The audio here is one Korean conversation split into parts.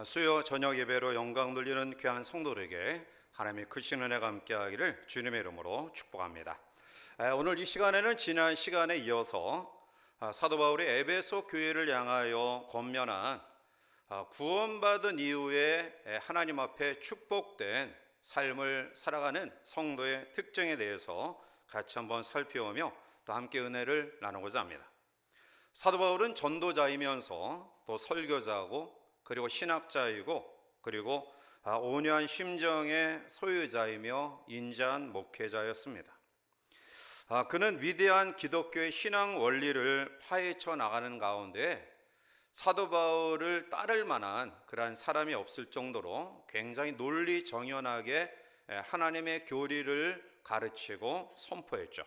수요 저녁 예배로 영광 돌리는 귀한 성도들에게 하나님의 크신 은혜가 함께하기를 주님의 이름으로 축복합니다. 오늘 이 시간에는 지난 시간에 이어서 사도 바울이 에베소 교회를 향하여 권면한 구원받은 이후에 하나님 앞에 축복된 삶을 살아가는 성도의 특징에 대해서 같이 한번 살펴보며 또 함께 은혜를 나누고자 합니다. 사도 바울은 전도자이면서 또 설교자고 그리고 신학자이고 그리고 온유한 심정의 소유자이며 인자한 목회자였습니다. 그는 위대한 기독교의 신앙 원리를 파헤쳐 나가는 가운데 사도 바울을 따를 만한 그러한 사람이 없을 정도로 굉장히 논리정연하게 하나님의 교리를 가르치고 선포했죠.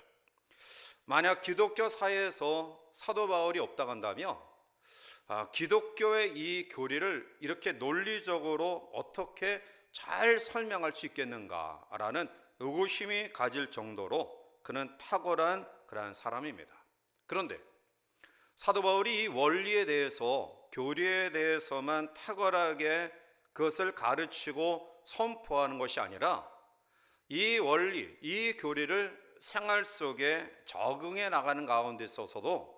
만약 기독교 사회에서 사도 바울이 없다고 한다면 기독교의 이 교리를 이렇게 논리적으로 어떻게 잘 설명할 수 있겠는가라는 의구심이 가질 정도로 그는 탁월한 그러한 사람입니다. 그런데 사도 바울이 이 원리에 대해서 교리에 대해서만 탁월하게 그것을 가르치고 선포하는 것이 아니라 이 원리, 이 교리를 생활 속에 적응해 나가는 가운데 있어서도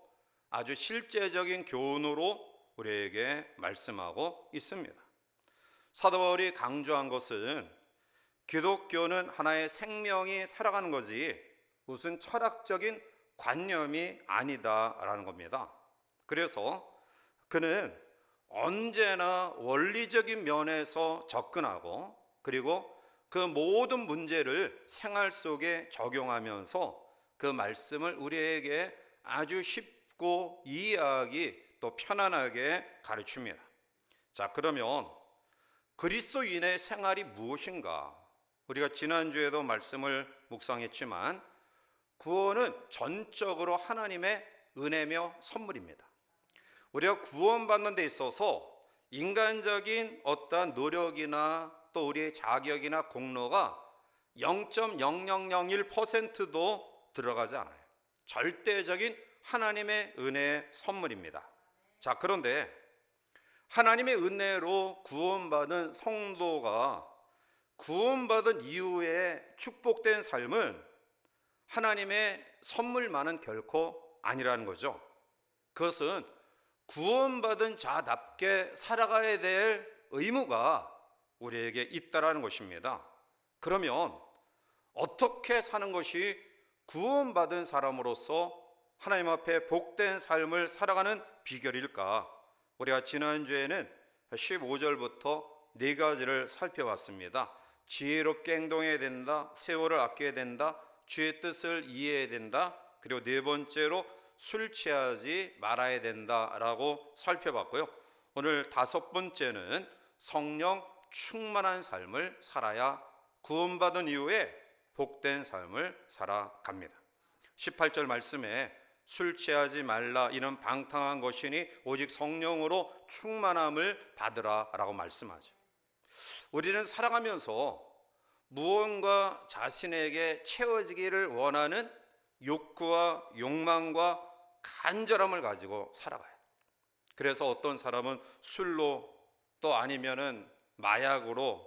아주 실제적인 교훈으로 우리에게 말씀하고 있습니다. 사도 바울이 강조한 것은 기독교는 하나의 생명이 살아가는 거지 무슨 철학적인 관념이 아니다라는 겁니다. 그래서 그는 언제나 원리적인 면에서 접근하고 그리고 그 모든 문제를 생활 속에 적용하면서 그 말씀을 우리에게 아주 쉽고 이해하기 또 편안하게 가르칩니다. 자, 그러면 그리스도인의 생활이 무엇인가? 우리가 지난주에도 말씀을 묵상했지만 구원은 전적으로 하나님의 은혜며 선물입니다. 우리가 구원받는 데 있어서 인간적인 어떠한 노력이나 또 우리의 자격이나 공로가 0.0001%도 들어가지 않아요. 절대적인 하나님의 은혜의 선물입니다. 자, 그런데 하나님의 은혜로 구원받은 성도가 구원받은 이후에 축복된 삶은 하나님의 선물만은 결코 아니라는 거죠. 그것은 구원받은 자답게 살아가야 될 의무가 우리에게 있다라는 것입니다. 그러면 어떻게 사는 것이 구원받은 사람으로서 하나님 앞에 복된 삶을 살아가는 비결일까? 우리가 지난주에는 15절부터 네 가지를 살펴봤습니다. 지혜롭게 행동해야 된다, 세월을 아껴야 된다, 주의 뜻을 이해해야 된다, 그리고 네 번째로 술 취하지 말아야 된다라고 살펴봤고요. 오늘 다섯 번째는 성령 충만한 삶을 살아야 구원받은 이후에 복된 삶을 살아갑니다. 18절 말씀에 술 취하지 말라 이는 방탕한 것이니 오직 성령으로 충만함을 받으라 라고 말씀하죠. 우리는 살아가면서 무언가 자신에게 채워지기를 원하는 욕구와 욕망과 간절함을 가지고 살아가요. 그래서 어떤 사람은 술로 또 아니면은 마약으로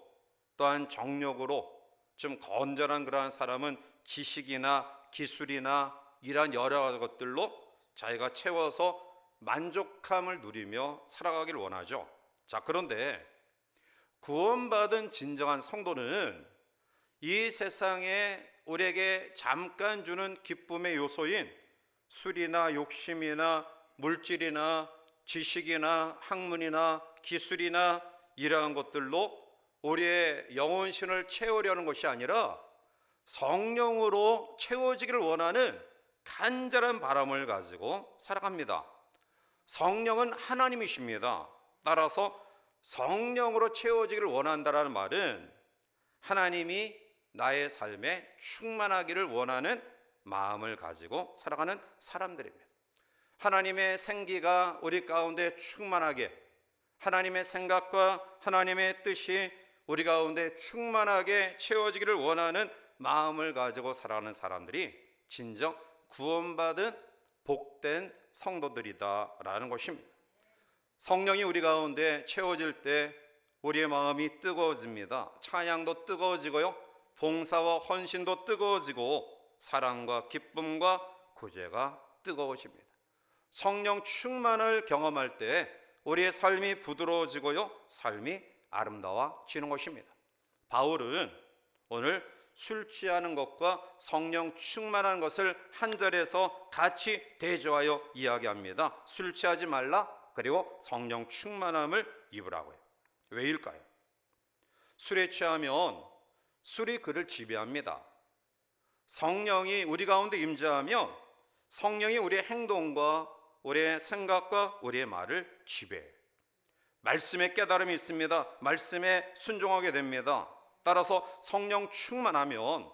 또한 정욕으로 좀 건전한 그러한 사람은 지식이나 기술이나 이러한 여러 것들로 자기가 채워서 만족함을 누리며 살아가길 원하죠. 자, 그런데 구원받은 진정한 성도는 이 세상에 우리에게 잠깐 주는 기쁨의 요소인 술이나 욕심이나 물질이나 지식이나 학문이나 기술이나 이러한 것들로 우리의 영혼신을 채우려는 것이 아니라 성령으로 채워지기를 원하는 간절한 바람을 가지고 살아갑니다. 성령은 하나님이십니다. 따라서 성령으로 채워지기를 원한다라는 말은 하나님이 나의 삶에 충만하기를 원하는 마음을 가지고 살아가는 사람들입니다. 하나님의 생기가 우리 가운데 충만하게, 하나님의 생각과 하나님의 뜻이 우리 가운데 충만하게 채워지기를 원하는 마음을 가지고 살아가는 사람들이 진정 구원받은 복된 성도들이다라는 것입니다. 성령이 우리 가운데 채워질 때 우리의 마음이 뜨거워집니다. 찬양도 뜨거워지고요, 봉사와 헌신도 뜨거워지고 사랑과 기쁨과 구제가 뜨거워집니다. 성령 충만을 경험할 때 우리의 삶이 부드러워지고요, 삶이 아름다워지는 것입니다. 바울은 오늘 술 취하는 것과 성령 충만한 것을 한 절에서 같이 대조하여 이야기합니다. 술 취하지 말라, 그리고 성령 충만함을 입으라고요. 왜일까요? 술에 취하면 술이 그를 지배합니다. 성령이 우리 가운데 임재하면 성령이 우리의 행동과 우리의 생각과 우리의 말을 지배해요. 말씀에 깨달음이 있습니다. 말씀에 순종하게 됩니다. 따라서 성령 충만하면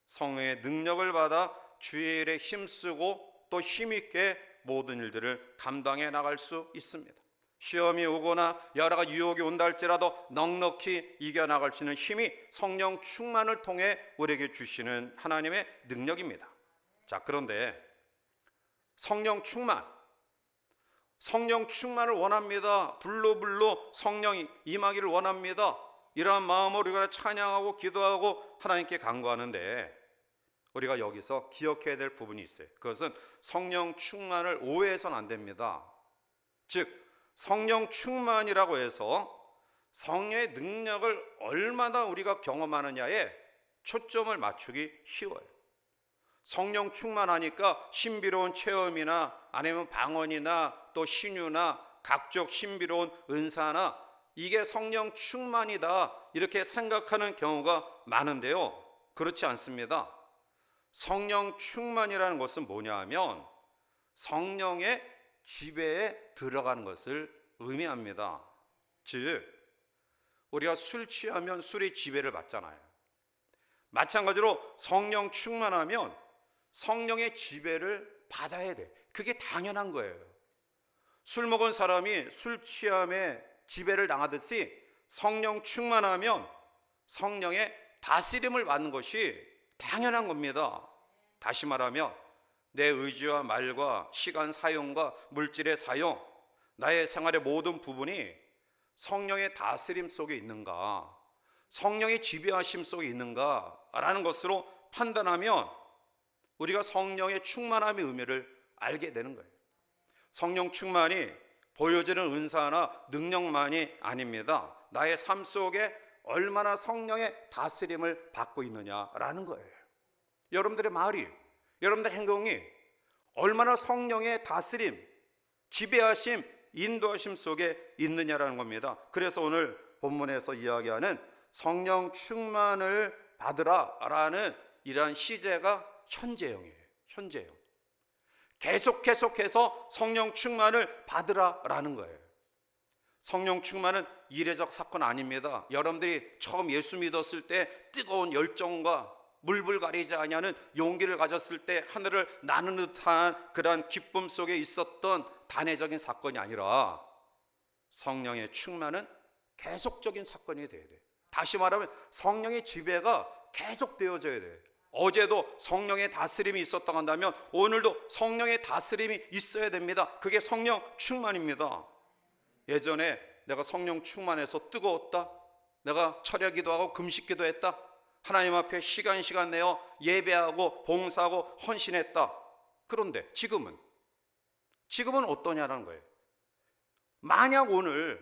성령의 능력을 받아 주의 일에 힘쓰고 또 힘있게 모든 일들을 감당해 나갈 수 있습니다. 시험이 오거나 여러 가지 유혹이 온다 할지라도 넉넉히 이겨나갈 수 있는 힘이 성령 충만을 통해 우리에게 주시는 하나님의 능력입니다. 자, 그런데 성령 충만을 원합니다. 불로 성령이 임하기를 원합니다. 이러한 마음으로 우리가 찬양하고 기도하고 하나님께 간구하는데, 우리가 여기서 기억해야 될 부분이 있어요. 그것은 성령 충만을 오해해서는 안 됩니다. 즉, 성령 충만이라고 해서 성령의 능력을 얼마나 우리가 경험하느냐에 초점을 맞추기 쉬워요. 성령 충만하니까 신비로운 체험이나 아니면 방언이나 또 신유나 각종 신비로운 은사나 이게 성령 충만이다 이렇게 생각하는 경우가 많은데요, 그렇지 않습니다. 성령 충만이라는 것은 뭐냐 하면 성령의 지배에 들어가는 것을 의미합니다. 즉, 우리가 술 취하면 술의 지배를 받잖아요. 마찬가지로 성령 충만하면 성령의 지배를 받아야 돼. 그게 당연한 거예요. 술 먹은 사람이 술 취함에 지배를 당하듯이 성령 충만하면 성령의 다스림을 받는 것이 당연한 겁니다. 다시 말하면 내 의지와 말과 시간 사용과 물질의 사용, 나의 생활의 모든 부분이 성령의 다스림 속에 있는가, 성령의 지배하심 속에 있는가라는 것으로 판단하면 우리가 성령의 충만함의 의미를 알게 되는 거예요. 성령 충만이 보여지는 은사나 능력만이 아닙니다. 나의 삶 속에 얼마나 성령의 다스림을 받고 있느냐라는 거예요. 여러분들의 말이, 여러분들의 행동이 얼마나 성령의 다스림, 지배하심, 인도하심 속에 있느냐라는 겁니다. 그래서 오늘 본문에서 이야기하는 성령 충만을 받으라라는 이러한 시제가 현재형이에요. 현재형. 계속해서 성령 충만을 받으라라는 거예요. 성령 충만은 이례적 사건 아닙니다. 여러분들이 처음 예수 믿었을 때 뜨거운 열정과 물불 가리지 아니하는 용기를 가졌을 때 하늘을 나누는 듯한 그러한 기쁨 속에 있었던 단회적인 사건이 아니라 성령의 충만은 계속적인 사건이 돼야 돼요. 다시 말하면 성령의 지배가 계속되어져야 돼요. 어제도 성령의 다스림이 있었다고 한다면 오늘도 성령의 다스림이 있어야 됩니다. 그게 성령 충만입니다. 예전에 내가 성령 충만해서 뜨거웠다, 내가 철야 기도하고 금식 기도했다, 하나님 앞에 시간 내어 예배하고 봉사하고 헌신했다. 그런데 지금은 어떠냐는 거예요. 만약 오늘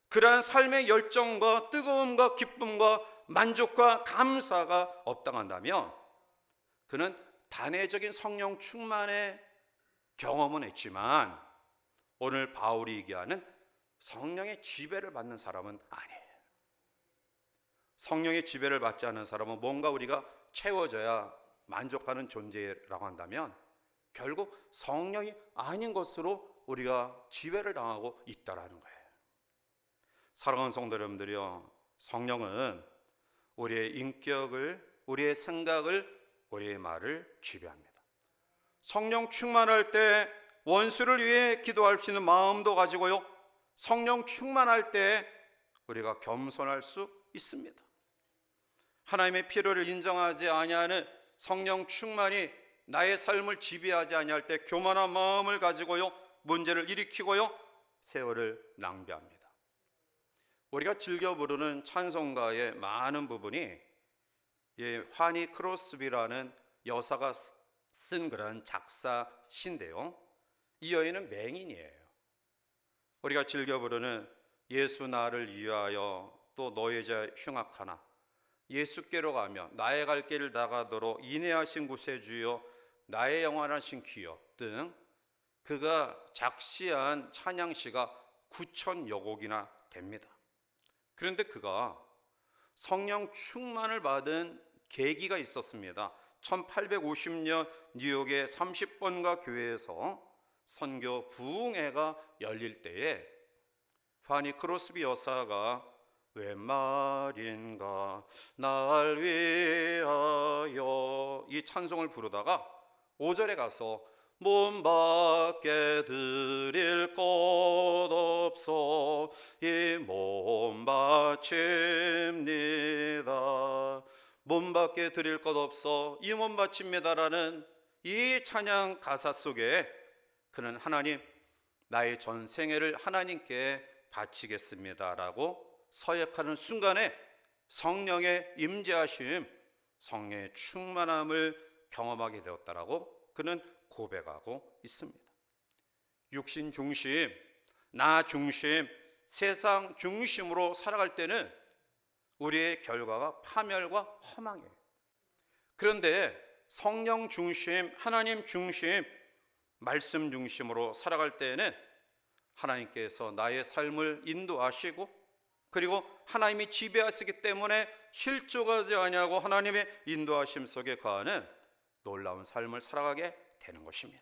그러한 삶의 열정과 뜨거움과 기쁨과 만족과 감사가 없다고 한다면 그는 단회적인 성령 충만의 경험은 했지만 오늘 바울이 얘기하는 성령의 지배를 받는 사람은 아니에요. 성령의 지배를 받지 않는 사람은 뭔가 우리가 채워져야 만족하는 존재라고 한다면 결국 성령이 아닌 것으로 우리가 지배를 당하고 있다라는 거예요. 사랑하는 성도 여러분들이요, 성령은 우리의 인격을, 우리의 생각을, 우리의 말을 지배합니다. 성령 충만할 때 원수를 위해 기도할 수 있는 마음도 가지고요, 성령 충만할 때 우리가 겸손할 수 있습니다. 하나님의 필요를 인정하지 아니하는 성령 충만이 나의 삶을 지배하지 아니할 때 교만한 마음을 가지고요, 문제를 일으키고요, 세월을 낭비합니다. 우리가 즐겨 부르는 찬송가의 많은 부분이 이 화니 크로스비라는 여사가 쓴 그런 작사시인데요, 이 여인은 맹인이에요. 우리가 즐겨 부르는 예수 나를 위하여, 또 너의 자 흉악하나, 예수께로 가며 나의 갈 길을 나가도록 인내하신 구세주여 나의 영원하신 귀여 등 그가 작시한 찬양시가 9,000여 곡이나 됩니다. 그런데 그가 성령 충만을 받은 계기가 있었습니다. 1850년 뉴욕의 30번가 교회에서 선교 부흥회가 열릴 때에 파니 크로스비 여사가 왜 말인가 날 위하여 이 찬송을 부르다가 5절에 가서 몸 밖에 드릴 것 없어 이 몸 바칩니다, 몸 밖에 드릴 것 없어 이 몸 바칩니다라는 이 찬양 가사 속에 그는 하나님, 나의 전 생애를 하나님께 바치겠습니다라고 서약하는 순간에 성령의 임재하심, 성령의 충만함을 경험하게 되었다라고 그는 고백하고 있습니다. 육신 중심, 나 중심, 세상 중심으로 살아갈 때는 우리의 결과가 파멸과 허망이에요. 그런데 성령 중심, 하나님 중심, 말씀 중심으로 살아갈 때에는 하나님께서 나의 삶을 인도하시고, 그리고 하나님이 지배하시기 때문에 실족하지 아니하고 하나님의 인도하심 속에 거하는 놀라운 삶을 살아가게 되는 것입니다.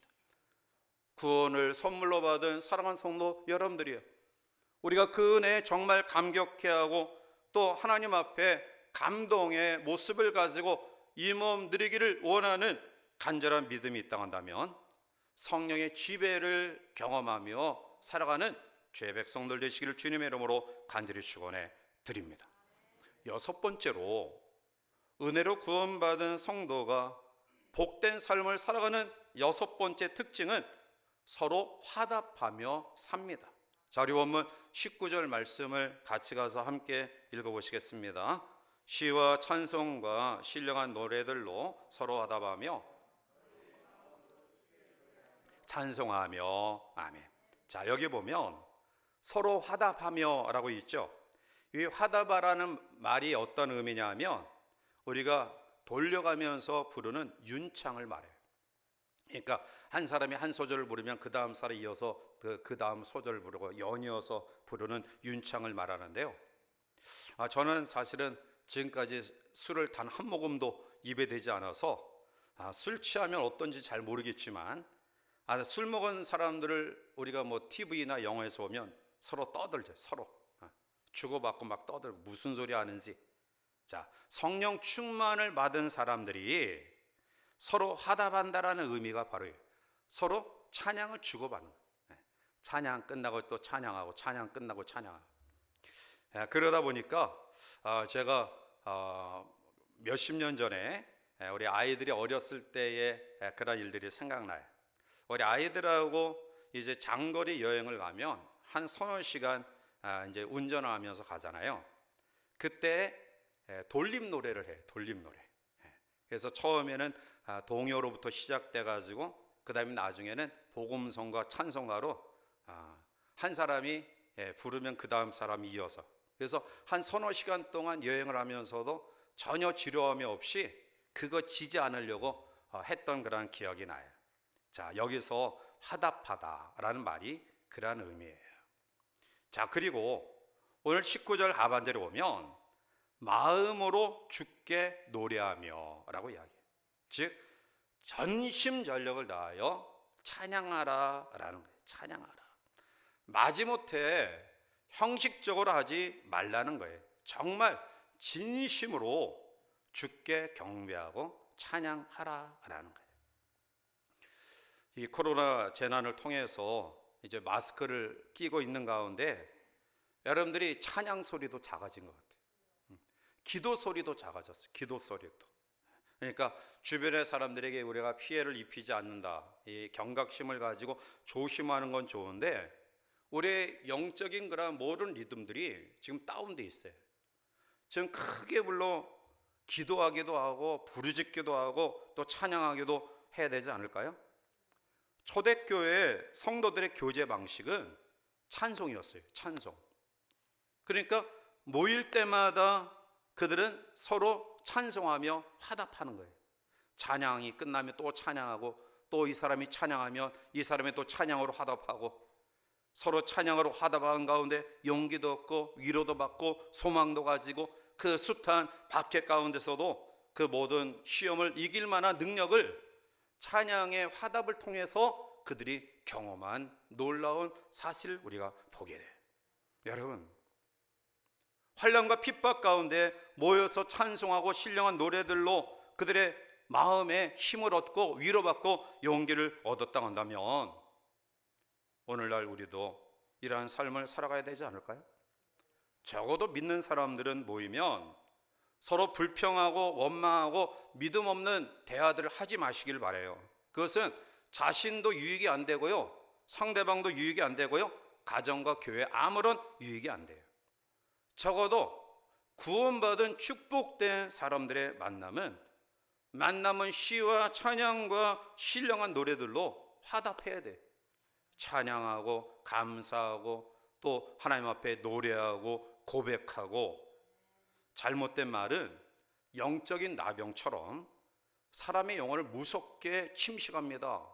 구원을 선물로 받은 사랑하는 성도 여러분들이요, 우리가 그 은혜에 정말 감격해하고 또 하나님 앞에 감동의 모습을 가지고 이 몸 누리기를 원하는 간절한 믿음이 있다 한다면 성령의 지배를 경험하며 살아가는 주의 백성들 되시기를 주님의 이름으로 간절히 축원해 드립니다. 여섯 번째로, 은혜로 구원받은 성도가 복된 삶을 살아가는 여섯 번째 특징은 서로 화답하며 삽니다. 자, 우리 원문 19절 말씀을 같이 가서 함께 읽어보시겠습니다. 시와 찬송과 신령한 노래들로 서로 화답하며 찬송하며. 아멘. 자, 여기 보면 서로 화답하며 라고 있죠. 이 화답하라는 말이 어떤 의미냐 하면 우리가 돌려가면서 부르는 윤창을 말해요. 그러니까 한 사람이 한 소절을 부르면 그 다음 사람이 이어서 그 다음 소절을 부르고 연이어서 부르는 윤창을 말하는데요, 저는 사실은 지금까지 술을 단 한 모금도 입에 대지 않아서 술 취하면 어떤지 잘 모르겠지만 술 먹은 사람들을 우리가 뭐 TV나 영화에서 보면 서로 떠들죠. 서로 주고받고 막 떠들고 무슨 소리 하는지. 자, 성령 충만을 받은 사람들이 서로 화답한다라는 의미가 바로 서로 찬양을 주고받는 거예요. 찬양 끝나고 또 찬양하고, 찬양 끝나고 찬양하고. 그러다 보니까 제가 몇십 년 전에 우리 아이들이 어렸을 때의 그런 일들이 생각나요. 우리 아이들하고 이제 장거리 여행을 가면 한 서너 시간 이제 운전을 하면서 가잖아요. 그때 돌림 노래를 해요. 돌림 노래. 그래서 처음에는 동요로부터 시작돼 가지고 그 다음에 나중에는 복음성과 찬송가로 한 사람이 부르면 그 다음 사람이 이어서, 그래서 한 서너 시간 동안 여행을 하면서도 전혀 지루함이 없이 그거 지지 않으려고 했던 그런 기억이 나요. 자, 여기서 화답하다라는 말이 그러한 의미예요. 자, 그리고 오늘 19절 하반절에 보면 마음으로 주께 노래하며 라고 이야기해요. 즉 전심전력을 다하여 찬양하라 라는 거예요. 찬양하라. 마지못해 형식적으로 하지 말라는 거예요. 정말 진심으로 주께 경배하고 찬양하라 라는 거예요. 이 코로나 재난을 통해서 이제 마스크를 끼고 있는 가운데 여러분들이 찬양 소리도 작아진 것 같아요. 기도 소리도 작아졌어요. 기도 소리도. 그러니까 주변의 사람들에게 우리가 피해를 입히지 않는다, 이 경각심을 가지고 조심하는 건 좋은데 우리의 영적인 그런 모든 리듬들이 지금 다운돼 있어요. 지금 크게 불러 기도하기도 하고 부르짖기도 하고 또 찬양하기도 해야 되지 않을까요? 초대교회 성도들의 교제 방식은 찬송이었어요. 찬송. 그러니까 모일 때마다 그들은 서로 찬송하며 화답하는 거예요. 찬양이 끝나면 또 찬양하고, 또 이 사람이 찬양하면 이 사람이 또 찬양으로 화답하고, 서로 찬양으로 화답하는 가운데 용기도 얻고 위로도 받고 소망도 가지고, 그 숱한 박해 가운데서도 그 모든 시험을 이길 만한 능력을 찬양의 화답을 통해서 그들이 경험한 놀라운 사실을 우리가 보게 돼요. 여러분, 환난과 핍박 가운데 모여서 찬송하고 신령한 노래들로 그들의 마음에 힘을 얻고 위로받고 용기를 얻었다 한다면, 오늘날 우리도 이러한 삶을 살아가야 되지 않을까요? 적어도 믿는 사람들은 모이면 서로 불평하고 원망하고 믿음 없는 대화들을 하지 마시길 바라요. 그것은 자신도 유익이 안 되고요, 상대방도 유익이 안 되고요, 가정과 교회에 아무런 유익이 안 돼요. 적어도 구원받은 축복된 사람들의 만남은 시와 찬양과 신령한 노래들로 화답해야 돼. 찬양하고 감사하고 또 하나님 앞에 노래하고 고백하고. 잘못된 말은 영적인 나병처럼 사람의 영혼을 무섭게 침식합니다.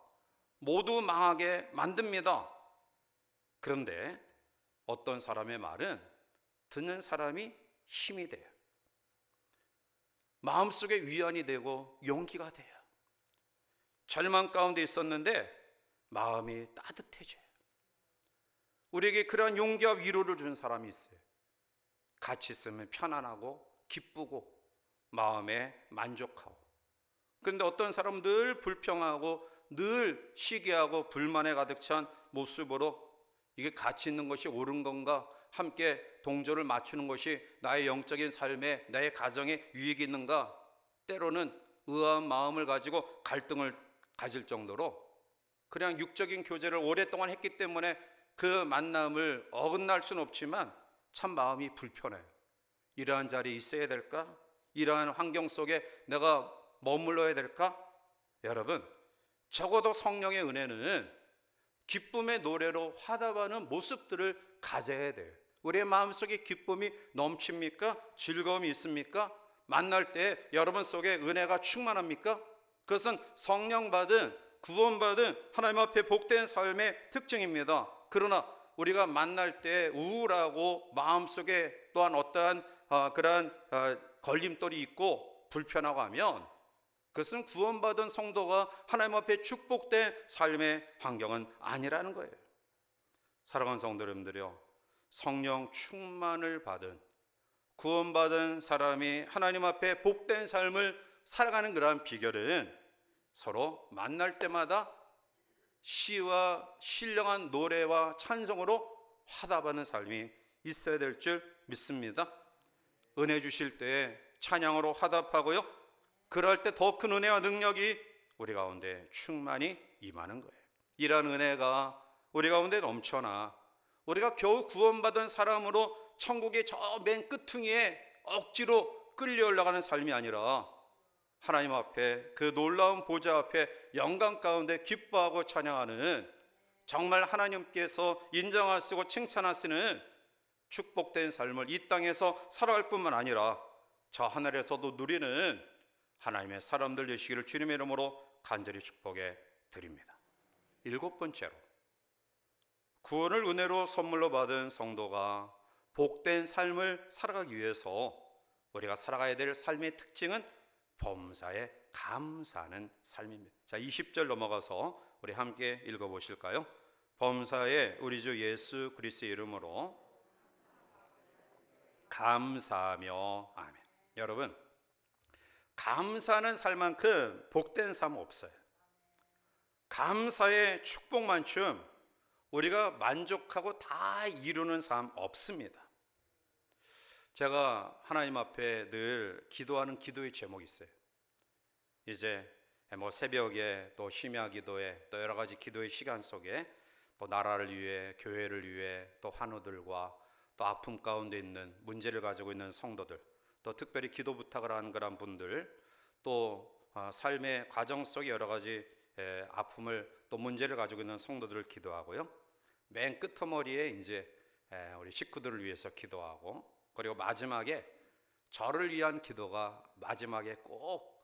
모두 망하게 만듭니다. 그런데 어떤 사람의 말은 듣는 사람이 힘이 돼요. 마음속에 위안이 되고 용기가 돼요. 절망 가운데 있었는데 마음이 따뜻해져요. 우리에게 그러한 용기와 위로를 준 사람이 있어요. 같이 있으면 편안하고 기쁘고 마음에 만족하고. 그런데 어떤 사람은 늘 불평하고 늘 시기하고 불만에 가득 찬 모습으로, 이게 같이 있는 것이 옳은 건가, 함께 동조를 맞추는 것이 나의 영적인 삶에, 나의 가정에 유익이 있는가, 때로는 의아한 마음을 가지고 갈등을 가질 정도로 그냥 육적인 교제를 오랫동안 했기 때문에 그 만남을 어긋날 수는 없지만 참 마음이 불편해요. 이러한 자리에 있어야 될까? 이러한 환경 속에 내가 머물러야 될까? 여러분, 적어도 성령의 은혜는 기쁨의 노래로 화답하는 모습들을 가져야 돼요. 우리의 마음속에 기쁨이 넘칩니까? 즐거움이 있습니까? 만날 때 여러분 속에 은혜가 충만합니까? 그것은 성령 받은, 구원받은 하나님 앞에 복된 삶의 특징입니다. 그러나 우리가 만날 때 우울하고 마음속에 또한 어떠한 그러한 걸림돌이 있고 불편하고 하면, 그것은 구원받은 성도가 하나님 앞에 축복된 삶의 환경은 아니라는 거예요. 사랑하는 성도 여러분들이요, 성령 충만을 받은 구원받은 사람이 하나님 앞에 복된 삶을 살아가는 그러한 비결은 서로 만날 때마다 시와 신령한 노래와 찬송으로 화답하는 삶이 있어야 될 줄 믿습니다. 은혜 주실 때 찬양으로 화답하고요, 그럴 때 더 큰 은혜와 능력이 우리 가운데 충만히 임하는 거예요. 이러한 은혜가 우리 가운데 넘쳐나 우리가 겨우 구원받은 사람으로 천국의 저 맨 끝퉁이에 억지로 끌려 올라가는 삶이 아니라 하나님 앞에, 그 놀라운 보좌 앞에 영광 가운데 기뻐하고 찬양하는, 정말 하나님께서 인정하시고 칭찬하시는 축복된 삶을 이 땅에서 살아갈 뿐만 아니라 저 하늘에서도 누리는 하나님의 사람들 되시기를 주님의 이름으로 간절히 축복해 드립니다. 7번째로, 구원을 은혜로 선물로 받은 성도가 복된 삶을 살아가기 위해서 우리가 살아가야 될 삶의 특징은 범사에 감사하는 삶입니다. 자, 20절 넘어가서 우리 함께 읽어보실까요? 범사에 우리 주 예수 그리스도의 이름으로 감사하며. 아멘. 여러분, 감사하는 삶만큼 복된 삶 없어요. 감사의 축복만큼 우리가 만족하고 다 이루는 삶 없습니다. 제가 하나님 앞에 늘 기도하는 기도의 제목이 있어요. 이제 새벽에 또 심야 기도에 또 여러 가지 기도의 시간 속에 또 나라를 위해, 교회를 위해, 또 환우들과 또 아픔 가운데 있는 문제를 가지고 있는 성도들, 또 특별히 기도 부탁을 하는 그런 분들, 또 삶의 과정 속에 여러 가지 아픔을 또 문제를 가지고 있는 성도들을 기도하고요. 맨 끝머리에 이제 우리 식구들을 위해서 기도하고, 그리고 마지막에 저를 위한 기도가 마지막에 꼭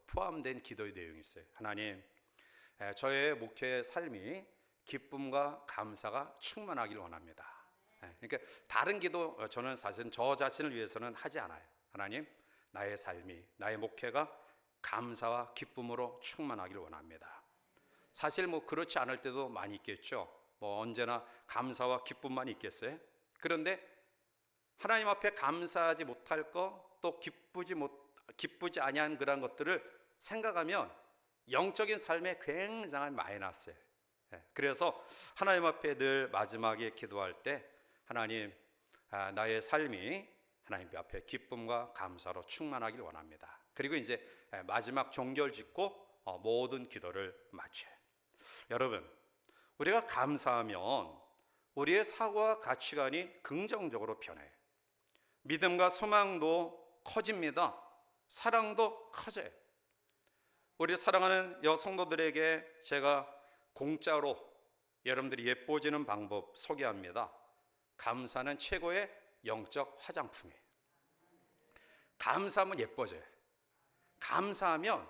포함된 기도의 내용이 있어요. 하나님, 저의 목회의 삶이 기쁨과 감사가 충만하길 원합니다. 그러니까 다른 기도 저는 사실 저 자신을 위해서는 하지 않아요. 하나님, 나의 삶이, 나의 목회가 감사와 기쁨으로 충만하길 원합니다. 사실 그렇지 않을 때도 많이 있겠죠. 언제나 감사와 기쁨만 있겠어요? 그런데 하나님 앞에 감사하지 못할 거, 또 기쁘지 아니한 그런 것들을 생각하면 영적인 삶에 굉장한 마이너스예요. 그래서 하나님 앞에 늘 마지막에 기도할 때, 하나님, 나의 삶이 하나님 앞에 기쁨과 감사로 충만하길 원합니다. 그리고 이제 마지막 종결 짓고 모든 기도를 마쳐요. 여러분, 우리가 감사하면 우리의 사고와 가치관이 긍정적으로 변해요. 믿음과 소망도 커집니다. 사랑도 커져요. 우리 사랑하는 여성도들에게 제가 공짜로 여러분들이 예뻐지는 방법 소개합니다. 감사는 최고의 영적 화장품이에요. 감사하면 예뻐져요. 감사하면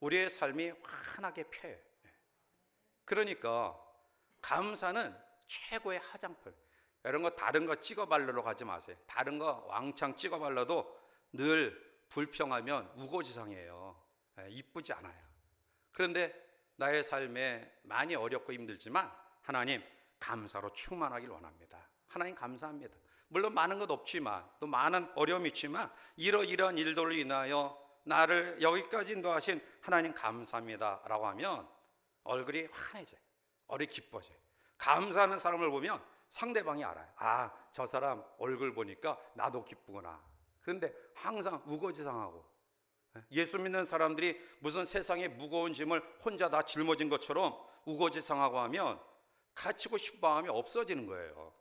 우리의 삶이 환하게 펴요. 그러니까 감사는 최고의 화장품. 이런 거 다른 거 찍어 바르러 가지 마세요. 다른 거 왕창 찍어 발라도 늘 불평하면 우거지상이에요. 이쁘지 않아요. 그런데 나의 삶에 많이 어렵고 힘들지만 하나님 감사로 충만하길 원합니다. 하나님 감사합니다. 물론 많은 것 없지만, 또 많은 어려움이 있지만, 이러이러한 일들로 인하여 나를 여기까지 인도하신 하나님 감사합니다 라고 하면 얼굴이 환해져요. 얼굴이 기뻐져요. 감사하는 사람을 보면 상대방이 알아요. 저 사람 얼굴 보니까 나도 기쁘구나. 그런데 항상 우거지상하고, 예수 믿는 사람들이 무슨 세상의 무거운 짐을 혼자 다 짊어진 것처럼 우거지상하고 하면 갇히고 싶어 하면 없어지는 거예요.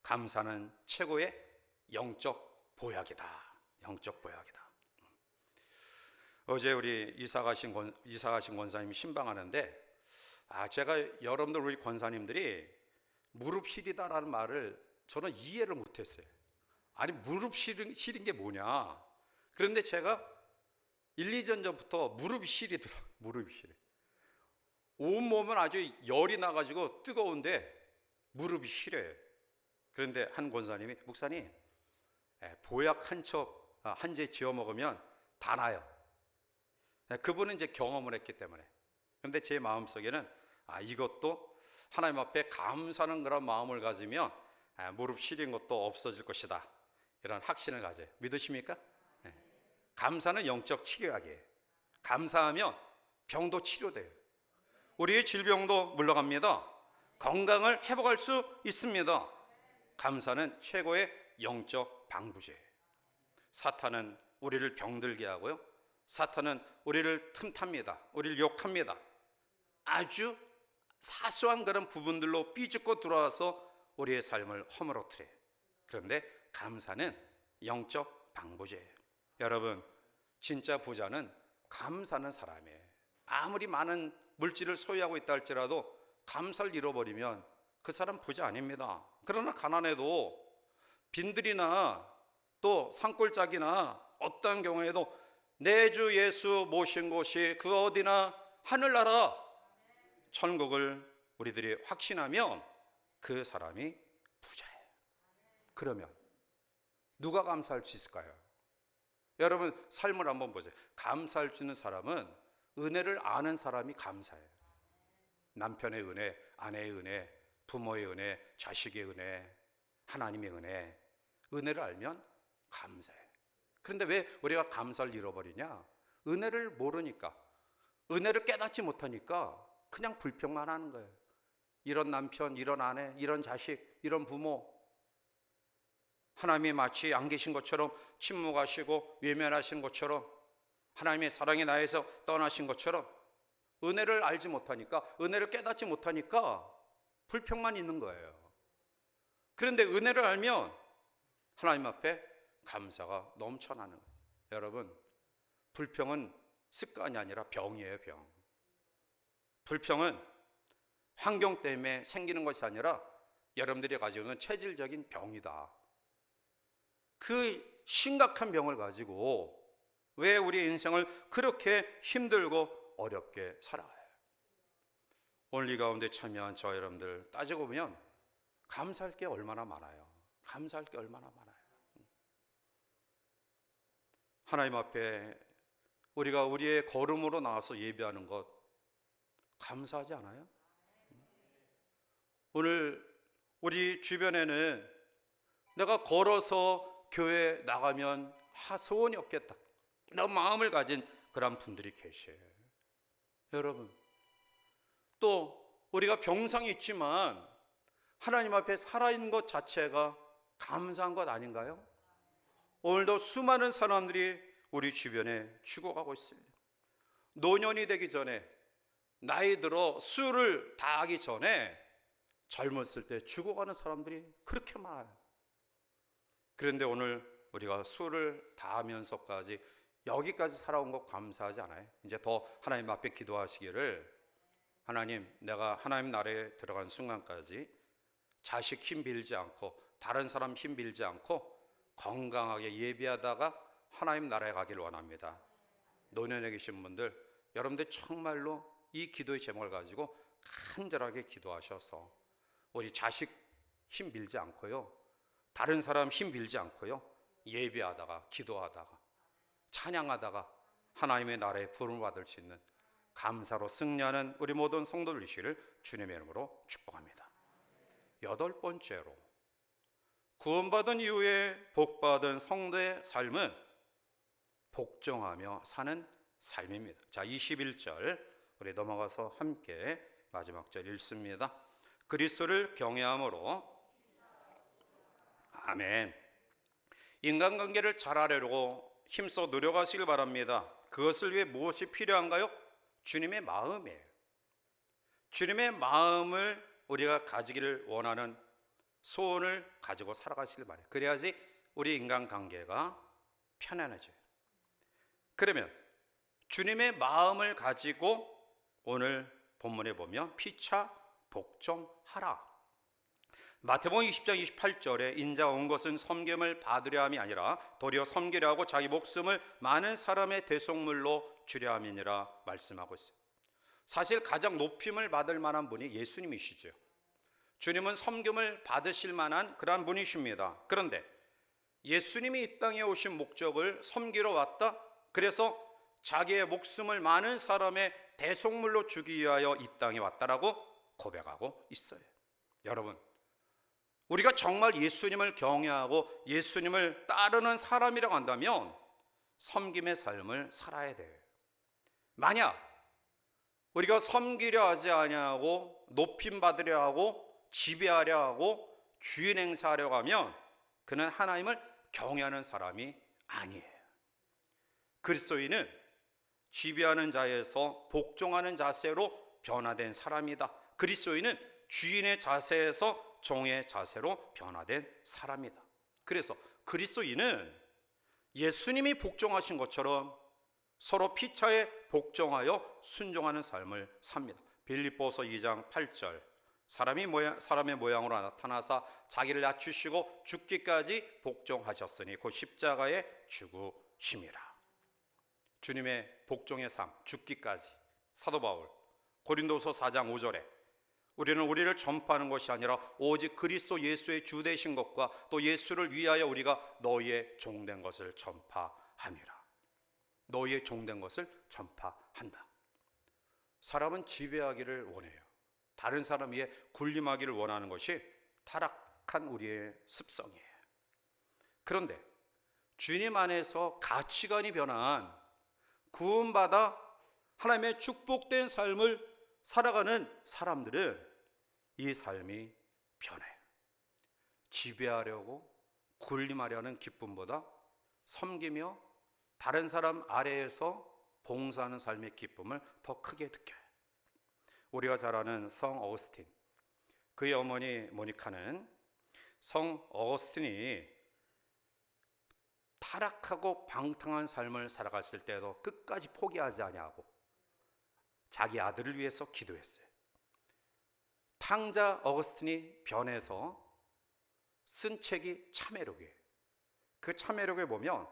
감사는 최고의 영적 보약이다. 영적 보약이다. 어제 우리 이사 가신 권사님이 신방하는데, 제가 여러분들 우리 권사님들이 무릎 시리다라는 말을 저는 이해를 못했어요. 아니 무릎 시린 게 뭐냐. 그런데 제가 1, 2년 전부터 무릎이 시리더라. 무릎이 시려. 온몸은 아주 열이 나가지고 뜨거운데 무릎이 시려요. 그런데 한 권사님이, 목사님, 보약 한 제 지어 먹으면 다 나요. 그분은 이제 경험을 했기 때문에. 그런데 제 마음속에는 이것도 하나님 앞에 감사하는 그런 마음을 가지면 무릎 시린 것도 없어질 것이다. 이런 확신을 가져요. 믿으십니까? 감사는 영적 치료약이에요. 감사하면 병도 치료돼요. 우리의 질병도 물러갑니다. 건강을 회복할 수 있습니다. 감사는 최고의 영적 방부제예요. 사탄은 우리를 병들게 하고요. 사탄은 우리를 틈탑니다. 우리를 욕합니다. 아주 사소한 그런 부분들로 삐죽고 들어와서 우리의 삶을 허물어뜨려요. 그런데 감사는 영적 방부제예요. 여러분, 진짜 부자는 감사하는 사람이에요. 아무리 많은 물질을 소유하고 있다 할지라도 감사를 잃어버리면 그 사람 부자 아닙니다. 그러나 가난해도 빈들이나 또 산골짜기나 어떠한 경우에도 내 주 예수 모신 곳이 그 어디나 하늘나라 천국을 우리들이 확신하면 그 사람이 부자예요. 그러면 누가 감사할 수 있을까요? 여러분 삶을 한번 보세요. 감사할 수 있는 사람은 은혜를 아는 사람이 감사해요. 남편의 은혜, 아내의 은혜, 부모의 은혜, 자식의 은혜, 하나님의 은혜. 은혜를 알면 감사해. 그런데 왜 우리가 감사를 잃어버리냐? 은혜를 모르니까, 은혜를 깨닫지 못하니까 그냥 불평만 하는 거예요. 이런 남편, 이런 아내, 이런 자식, 이런 부모, 하나님이 마치 안 계신 것처럼 침묵하시고 외면하신 것처럼, 하나님의 사랑이 나에서 떠나신 것처럼 은혜를 알지 못하니까, 은혜를 깨닫지 못하니까 불평만 있는 거예요. 그런데 은혜를 알면 하나님 앞에 감사가 넘쳐나는 거예요. 여러분, 불평은 습관이 아니라 병이에요, 병. 불평은 환경 때문에 생기는 것이 아니라 여러분들이 가지고 있는 체질적인 병이다. 그 심각한 병을 가지고 왜 우리 인생을 그렇게 힘들고 어렵게 살아가요? 오늘 이 가운데 참여한 저 여러분들 따지고 보면 감사할 게 얼마나 많아요. 감사할 게 얼마나 많아요. 하나님 앞에 우리가 우리의 걸음으로 나와서 예배하는 것 감사하지 않아요? 오늘 우리 주변에는 내가 걸어서 교회 나가면 소원이 없겠다, 이런 마음을 가진 그런 분들이 계셔요. 여러분, 또 우리가 병상이 있지만 하나님 앞에 살아있는 것 자체가 감사한 것 아닌가요? 오늘도 수많은 사람들이 우리 주변에 죽어가고 있습니다. 노년이 되기 전에, 나이 들어 수를 다하기 전에 젊었을 때 죽어가는 사람들이 그렇게 많아요. 그런데 오늘 우리가 수를 다하면서까지 여기까지 살아온 것 감사하지 않아요? 이제 더 하나님 앞에 기도하시기를, 하나님, 내가 하나님 나라에 들어간 순간까지 자식 힘 빌지 않고 다른 사람 힘 빌지 않고 건강하게 예배하다가 하나님 나라에 가길 원합니다. 노년에 계신 분들, 여러분들 정말로 이 기도의 제목을 가지고 간절하게 기도하셔서 우리 자식 힘 빌지 않고요, 다른 사람 힘 빌지 않고요, 예배하다가 기도하다가 찬양하다가 하나님의 나라에 부름을 받을 수 있는 감사로 승리하는 우리 모든 성도들 되시기를 주님의 이름으로 축복합니다. 8번째로, 구원받은 이후에 복받은 성도의 삶은 복종하며 사는 삶입니다. 자, 21절 우리 넘어가서 함께 마지막 절 읽습니다. 그리스도를 경외함으로, 아멘. 인간관계를 잘하려고 힘써 노력하시길 바랍니다. 그것을 위해 무엇이 필요한가요? 주님의 마음이에요. 주님의 마음을 우리가 가지기를 원하는 소원을 가지고 살아가시길 바래요. 그래야지 우리 인간관계가 편안해져요. 그러면 주님의 마음을 가지고 오늘 본문에 보면 피차 복종하라. 마태복음 20장 28절에 인자가 온 것은 섬김을 받으려 함이 아니라 도리어 섬기려 하고 자기 목숨을 많은 사람의 대속물로 주려 함이니라 말씀하고 있어요. 사실 가장 높임을 받을 만한 분이 예수님이시죠. 주님은 섬김을 받으실 만한 그러한 분이십니다. 그런데 예수님이 이 땅에 오신 목적을 섬기러 왔다, 그래서 자기의 목숨을 많은 사람의 대속물로 주기 위하여 이 땅에 왔다라고 고백하고 있어요. 여러분, 우리가 정말 예수님을 경외하고 예수님을 따르는 사람이라고 한다면 섬김의 삶을 살아야 돼요. 만약 우리가 섬기려 하지 아니하고 높임 받으려 하고 지배하려 하고 주인 행사하려고 하면 그는 하나님을 경외하는 사람이 아니에요. 그리스도인은 지배하는 자에서 복종하는 자세로 변화된 사람이다. 그리스도인은 주인의 자세에서 종의 자세로 변화된 사람이다. 그래서 그리스도인은 예수님이 복종하신 것처럼 서로 피차에 복종하여 순종하는 삶을 삽니다. 빌립보서 2장 8절, 사람의 모양으로 나타나사 자기를 낮추시고 죽기까지 복종하셨으니 곧 십자가에 죽으심이라. 주님의 복종의 삶, 죽기까지. 사도 바울 고린도서 4장 5절에 우리는 우리를 전파하는 것이 아니라 오직 그리스도 예수의 주 되신 것과 또 예수를 위하여 우리가 너희의 종된 것을 전파함이라. 너희의 종된 것을 전파한다. 사람은 지배하기를 원해요. 다른 사람 위에 군림하기를 원하는 것이 타락한 우리의 습성이에요. 그런데 주님 안에서 가치관이 변한, 구원받아 하나님의 축복된 삶을 살아가는 사람들은 이 삶이 변해요. 지배하려고 군림하려는 기쁨보다 섬기며 다른 사람 아래에서 봉사하는 삶의 기쁨을 더 크게 느껴요. 우리가 잘 아는 성 어거스틴, 그의 어머니 모니카는 성 어거스틴이 타락하고 방탕한 삶을 살아갔을 때도 끝까지 포기하지 아니하고 자기 아들을 위해서 기도했어요. 탕자 어거스틴이 변해서 쓴 책이 참회록이에요. 그 참회록에 보면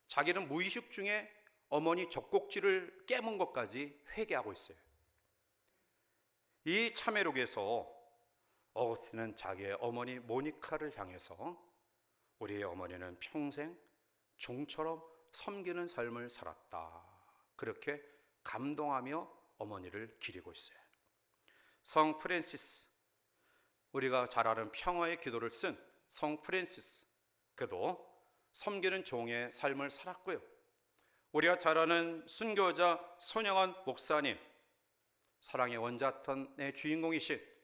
자기는 무의식 중에 어머니 젖꼭지를 깨문 것까지 회개하고 있어요. 이 참회록에서 어거스틴은 자기의 어머니 모니카를 향해서 우리의 어머니는 평생 종처럼 섬기는 삶을 살았다, 그렇게 감동하며 어머니를 기리고 있어요. 성 프랜시스, 우리가 잘 아는 평화의 기도를 쓴 성 프랜시스, 그도 섬기는 종의 삶을 살았고요. 우리가 잘 아는 순교자 손영원 목사님, 사랑의 원자탄의 주인공이신,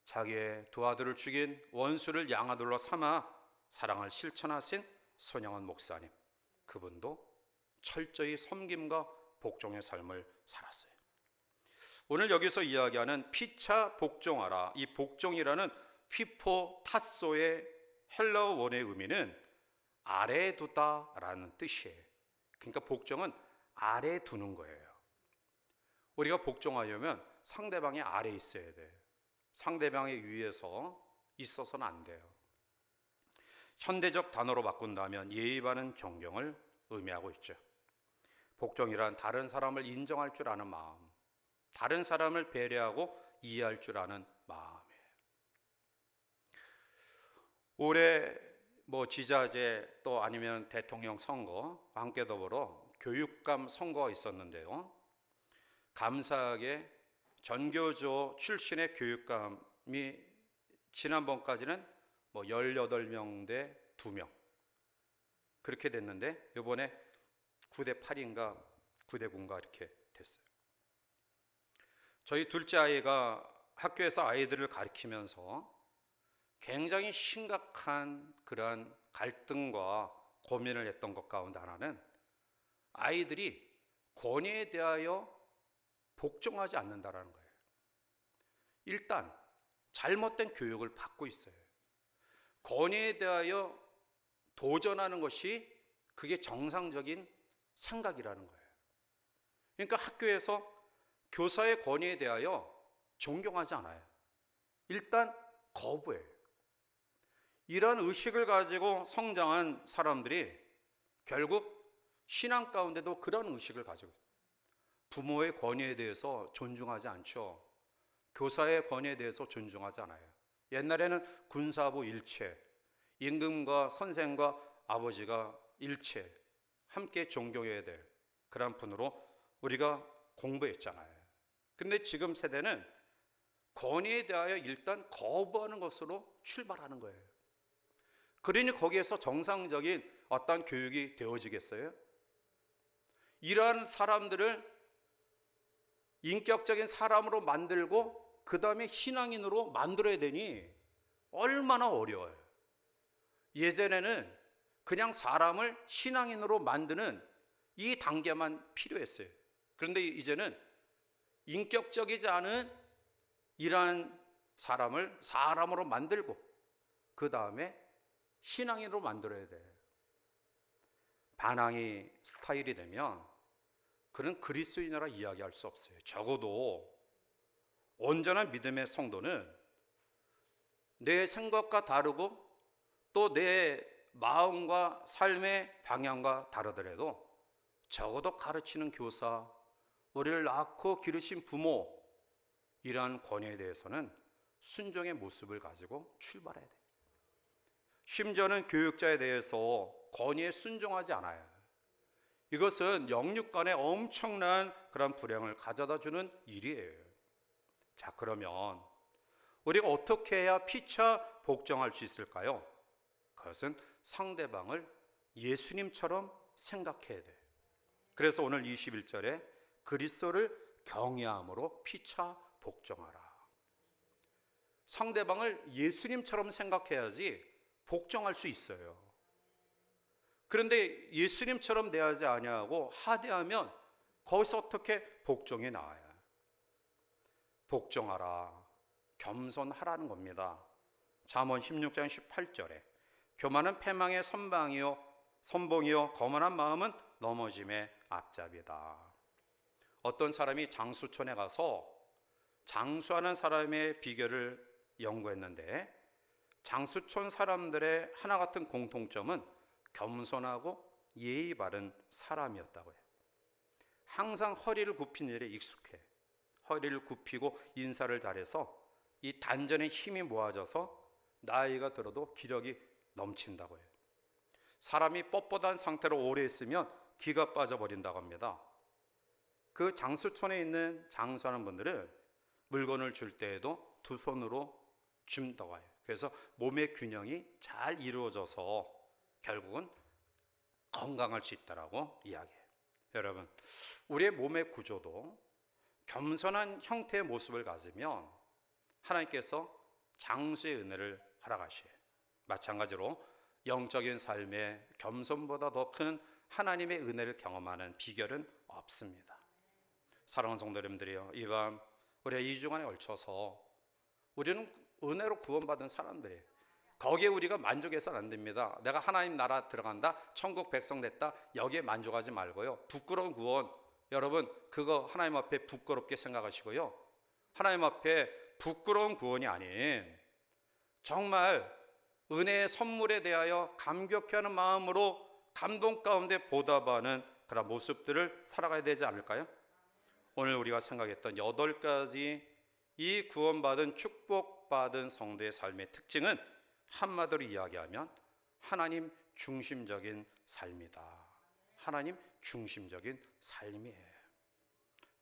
자기의 두 아들을 죽인 원수를 양아들로 삼아 사랑을 실천하신 손영원 목사님, 그분도 철저히 섬김과 복종의 삶을 살았어요. 오늘 여기서 이야기하는 피차 복종하라, 이 복종이라는 휘포 타소의 헬라어 원의 의미는 아래 두다라는 뜻이에요. 그러니까 복종은 아래 두는 거예요. 우리가 복종하려면 상대방이 아래 있어야 돼요. 상대방의 위에서 있어서는 안 돼요. 현대적 단어로 바꾼다면 예의 바른 존경을 의미하고 있죠. 복종이란 다른 사람을 인정할 줄 아는 마음, 다른 사람을 배려하고 이해할 줄 아는 마음이에요. 올해 지자제 또 아니면 대통령 선거 함께 더불어 교육감 선거가 있었는데요. 감사하게 전교조 출신의 교육감이 지난번까지는 18명 대 2명 그렇게 됐는데 이번에 9대 8인가 9대 9인가 이렇게 됐어요. 저희 둘째 아이가 학교에서 아이들을 가르치면서 굉장히 심각한 그러한 갈등과 고민을 했던 것 가운데 하나는 아이들이 권위에 대하여 복종하지 않는다라는 거예요. 일단 잘못된 교육을 받고 있어요. 권위에 대하여 도전하는 것이 그게 정상적인 생각이라는 거예요. 그러니까 학교에서 교사의 권위에 대하여 존경하지 않아요. 일단 거부해요. 이런 의식을 가지고 성장한 사람들이 결국 신앙 가운데도 그런 의식을 가지고 있어요. 부모의 권위에 대해서 존중하지 않죠. 교사의 권위에 대해서 존중하지 않아요. 옛날에는 군사부 일체, 임금과 선생과 아버지가 일체 함께 존경해야 될 그런 분으로 우리가 공부했잖아요. 근데 지금 세대는 권위에 대하여 일단 거부하는 것으로 출발하는 거예요. 그러니 거기에서 정상적인 어떤 교육이 되어지겠어요? 이러한 사람들을 인격적인 사람으로 만들고 그 다음에 신앙인으로 만들어야 되니 얼마나 어려워요. 예전에는 그냥 사람을 신앙인으로 만드는 이 단계만 필요했어요. 그런데 이제는 인격적이지 않은 이러한 사람을 사람으로 만들고 그 다음에 신앙인으로 만들어야 돼. 반항이 스타일이 되면 그는 그리스도인이라 이야기할 수 없어요. 적어도 온전한 믿음의 성도는 내 생각과 다르고 또 내 마음과 삶의 방향과 다르더라도 적어도 가르치는 교사, 우리를 낳고 기르신 부모, 이러한 권위에 대해서는 순종의 모습을 가지고 출발해야 돼요. 심지어는 교육자에 대해서 권위에 순종하지 않아요. 이것은 영육 간에 엄청난 그런 불행을 가져다 주는 일이에요. 자, 그러면 우리가 어떻게 해야 피차 복종할 수 있을까요? 그것은 상대방을 예수님처럼 생각해야 돼요. 그래서 오늘 21절에 그리스도를 경외함으로 피차 복종하라. 상대방을 예수님처럼 생각해야지 복종할 수 있어요. 그런데 예수님처럼 대하지 아니하고 하대하면 거기서 어떻게 복종이 나와요? 복종하라, 겸손하라는 겁니다. 잠언 16장 18절에 교만은 패망의 선봉이요 거만한 마음은 넘어짐의 앞잡이다. 어떤 사람이 장수촌에 가서 장수하는 사람의 비결을 연구했는데 장수촌 사람들의 하나 같은 공통점은 겸손하고 예의 바른 사람이었다고 해요. 항상 허리를 굽힌 일에 익숙해. 허리를 굽히고 인사를 잘해서 이 단전에 힘이 모아져서 나이가 들어도 기력이 넘친다고 해요. 사람이 뻣뻣한 상태로 오래 있으면 기가 빠져버린다고 합니다. 그 장수촌에 있는 장수하는 분들은 물건을 줄 때에도 두 손으로 줍다고 해요. 그래서 몸의 균형이 잘 이루어져서 결국은 건강할 수 있다라고 이야기해요. 여러분, 우리의 몸의 구조도 겸손한 형태의 모습을 가지면 하나님께서 장수의 은혜를 허락하셔요. 마찬가지로 영적인 삶에 겸손보다 더 큰 하나님의 은혜를 경험하는 비결은 없습니다. 사랑하는 성도 여러분들이요, 이 밤 우리가 2주간에 걸쳐서 우리는 은혜로 구원받은 사람들이에요. 거기에 우리가 만족해서는 안 됩니다. 내가 하나님 나라 들어간다, 천국 백성 됐다, 여기에 만족하지 말고요. 부끄러운 구원, 여러분 그거 하나님 앞에 부끄럽게 생각하시고요. 하나님 앞에 부끄러운 구원이 아닌 정말 은혜의 선물에 대하여 감격해하는 마음으로 감동 가운데 보답하는 그런 모습들을 살아가야 되지 않을까요? 오늘 우리가 생각했던 8가지 이 구원받은 축복받은 성도의 삶의 특징은 한마디로 이야기하면 하나님 중심적인 삶이다. 하나님 중심적인 삶이에요.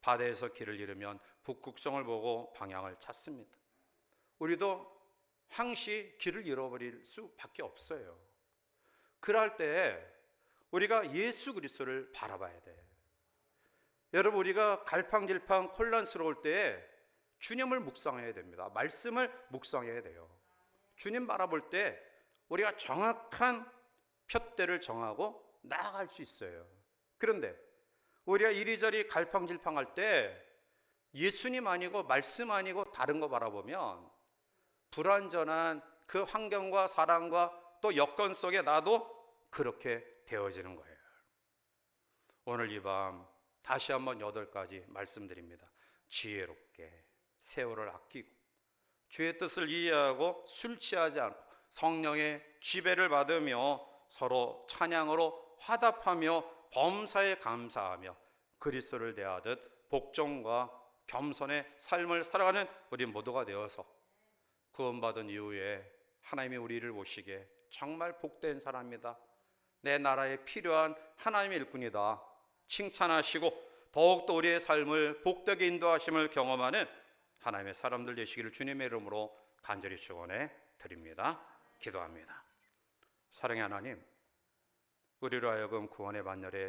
바다에서 길을 잃으면 북극성을 보고 방향을 찾습니다. 우리도 항시 길을 잃어버릴 수밖에 없어요. 그럴 때 우리가 예수 그리스도를 바라봐야 돼. 여러분, 우리가 갈팡질팡 혼란스러울 때 주님을 묵상해야 됩니다. 말씀을 묵상해야 돼요. 주님 바라볼 때 우리가 정확한 푯대를 정하고 나아갈 수 있어요. 그런데 우리가 이리저리 갈팡질팡할 때 예수님 아니고 말씀 아니고 다른 거 바라보면 불완전한 그 환경과 사랑과 또 여건 속에 나도 그렇게 되어지는 거예요. 오늘 이 밤 다시 한번 8가지 말씀드립니다. 지혜롭게 세월을 아끼고 주의 뜻을 이해하고 술 취하지 않고 성령의 지배를 받으며 서로 찬양으로 화답하며 범사에 감사하며 그리스도를 대하듯 복종과 겸손의 삶을 살아가는 우리 모두가 되어서 구원받은 이후에 하나님이 우리를 보시기에 정말 복된 사람이다, 내 나라에 필요한 하나님의 일꾼이다 칭찬하시고 더욱더 우리의 삶을 복되게 인도하심을 경험하는 하나님의 사람들 되시기를 주님의 이름으로 간절히 축원해 드립니다. 기도합니다. 사랑의 하나님, 우리로 하여금 구원의 반열에